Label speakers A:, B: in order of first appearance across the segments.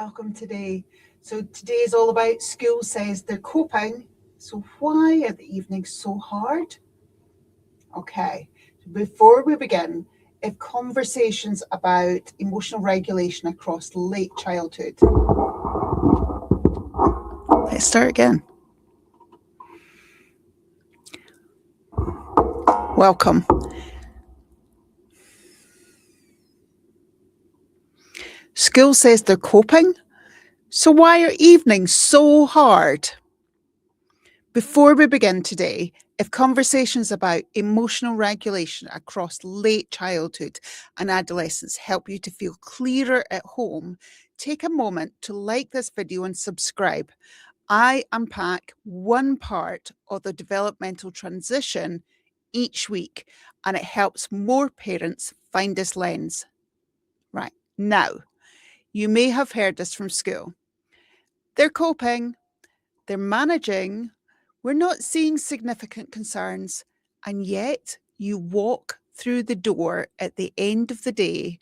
A: welcome today. So today is all about school says they're coping. So why are the evenings so hard? Okay, before we begin, if conversations about emotional regulation across late childhood. Let's start again. Welcome. School says they're coping. So why are evenings so hard? Before we begin today, if conversations about emotional regulation across late childhood and adolescence help you to feel clearer at home, take a moment to like this video and subscribe. I unpack one part of the developmental transition each week, and it helps more parents find this lens. Right, now, you may have heard this from school. They're coping, they're managing, we're not seeing significant concerns, and yet you walk through the door at the end of the day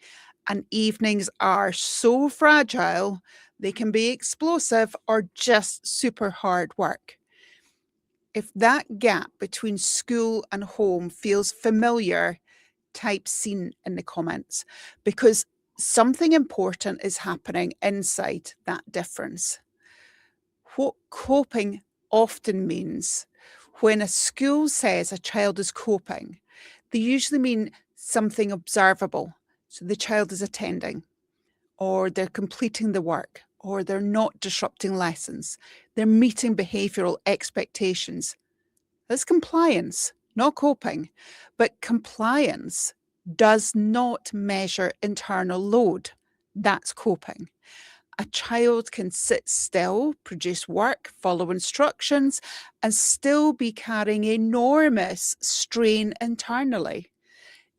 A: and evenings are so fragile, they can be explosive or just super hard work. If that gap between school and home feels familiar, type "seen" in the comments, because something important is happening inside that difference. What coping often means, when a school says a child is coping, they usually mean something observable. So the child is attending, or they're completing the work, or they're not disrupting lessons. They're meeting behavioural expectations. That's compliance, not coping. But compliance does not measure internal load. That's coping. A child can sit still, produce work, follow instructions, and still be carrying enormous strain internally,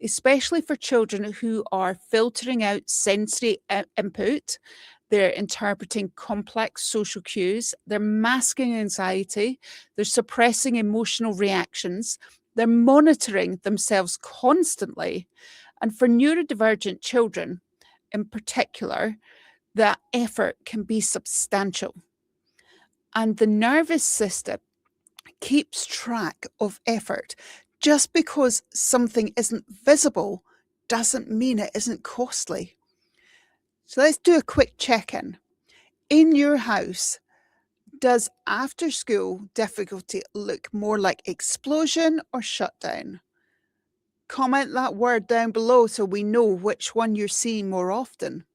A: especially for children who are filtering out sensory input. They're interpreting complex social cues, they're masking anxiety, they're suppressing emotional reactions, they're monitoring themselves constantly. And for neurodivergent children in particular, that effort can be substantial. And the nervous system keeps track of effort. Just because something isn't visible doesn't mean it isn't costly. So let's do a quick check-in. In your house, does after school difficulty look more like explosion or shutdown? Comment that word down below so we know which one you're seeing more often.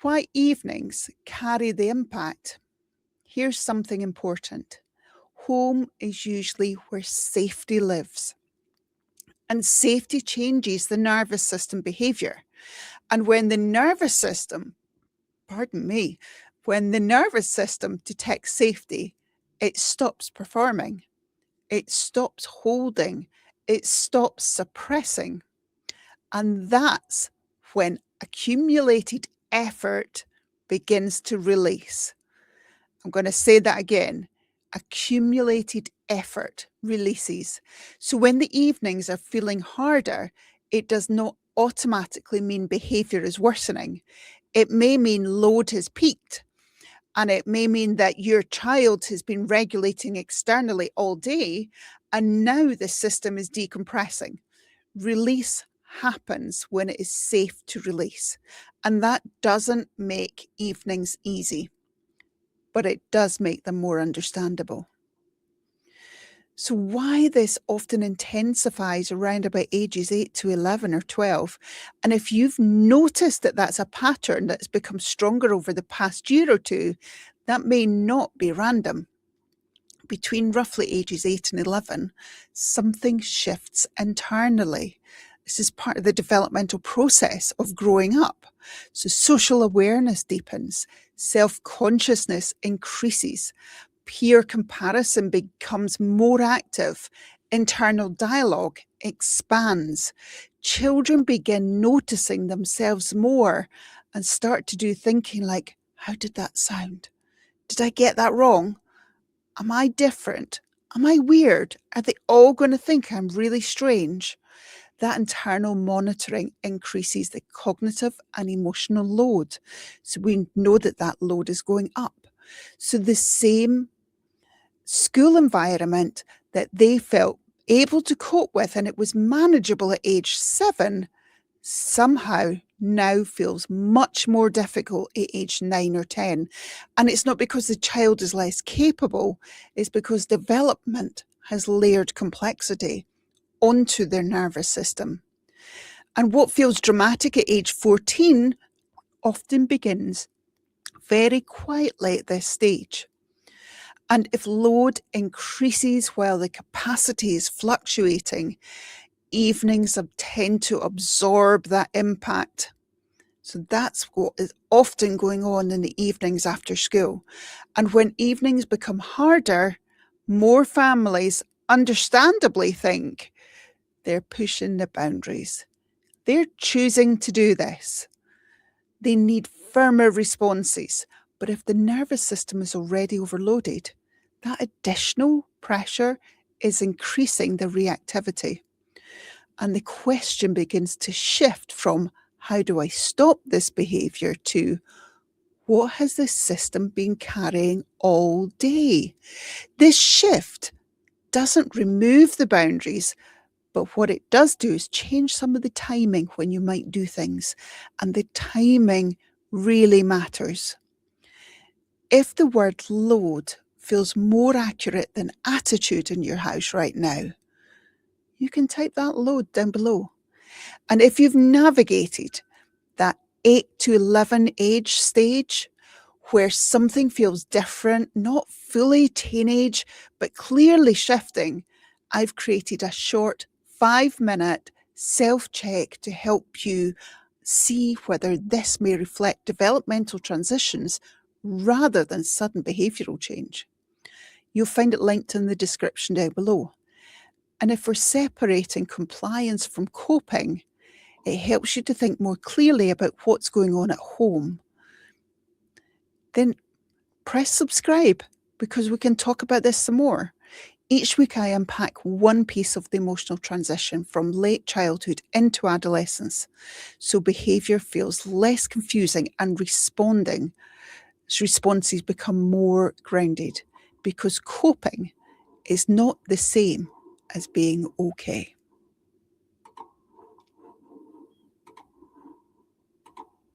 A: Why evenings carry the impact? Here's something important. Home is usually where safety lives. And safety changes the nervous system behaviour. And when the nervous system detects safety, it stops performing, it stops holding, it stops suppressing. And that's when accumulated effort begins to release. I'm going to say that again. Accumulated effort releases. So when the evenings are feeling harder, it does not automatically mean behaviour is worsening. It may mean load has peaked, and it may mean that your child has been regulating externally all day, and now the system is decompressing. Release happens when it is safe to release, and that doesn't make evenings easy, but it does make them more understandable. So why this often intensifies around about ages 8 to 11 or 12. And if you've noticed that that's a pattern that's become stronger over the past year or two, that may not be random. Between roughly ages 8 and 11, something shifts internally. This is part of the developmental process of growing up. So social awareness deepens, self-consciousness increases, peer comparison becomes more active, internal dialogue expands. Children begin noticing themselves more and start to do thinking like, how did that sound? Did I get that wrong? Am I different? Am I weird? Are they all going to think I'm really strange? That internal monitoring increases the cognitive and emotional load. So we know that that load is going up. So the same school environment that they felt able to cope with and it was manageable at age 7 somehow now feels much more difficult at age 9 or 10. And it's not because the child is less capable, it's because development has layered complexity onto their nervous system. And what feels dramatic at age 14 often begins very quietly at this stage. And if load increases while the capacity is fluctuating, evenings tend to absorb that impact. So that's what is often going on in the evenings after school. And when evenings become harder, more families understandably think they're pushing the boundaries. They're choosing to do this. They need firmer responses. But if the nervous system is already overloaded, that additional pressure is increasing the reactivity. And the question begins to shift from how do I stop this behaviour to what has this system been carrying all day? This shift doesn't remove the boundaries, but what it does do is change some of the timing when you might do things. And the timing really matters. If the word load feels more accurate than attitude in your house right now, you can type that load down below. And if you've navigated that 8 to 11 age stage where something feels different, not fully teenage, but clearly shifting, I've created a short 5-minute self-check to help you see whether this may reflect developmental transitions rather than sudden behavioural change. You'll find it linked in the description down below. And if we're separating compliance from coping, it helps you to think more clearly about what's going on at home. Then press subscribe because we can talk about this some more. Each week I unpack one piece of the emotional transition from late childhood into adolescence, so behaviour feels less confusing and responses become more grounded, because coping is not the same as being okay.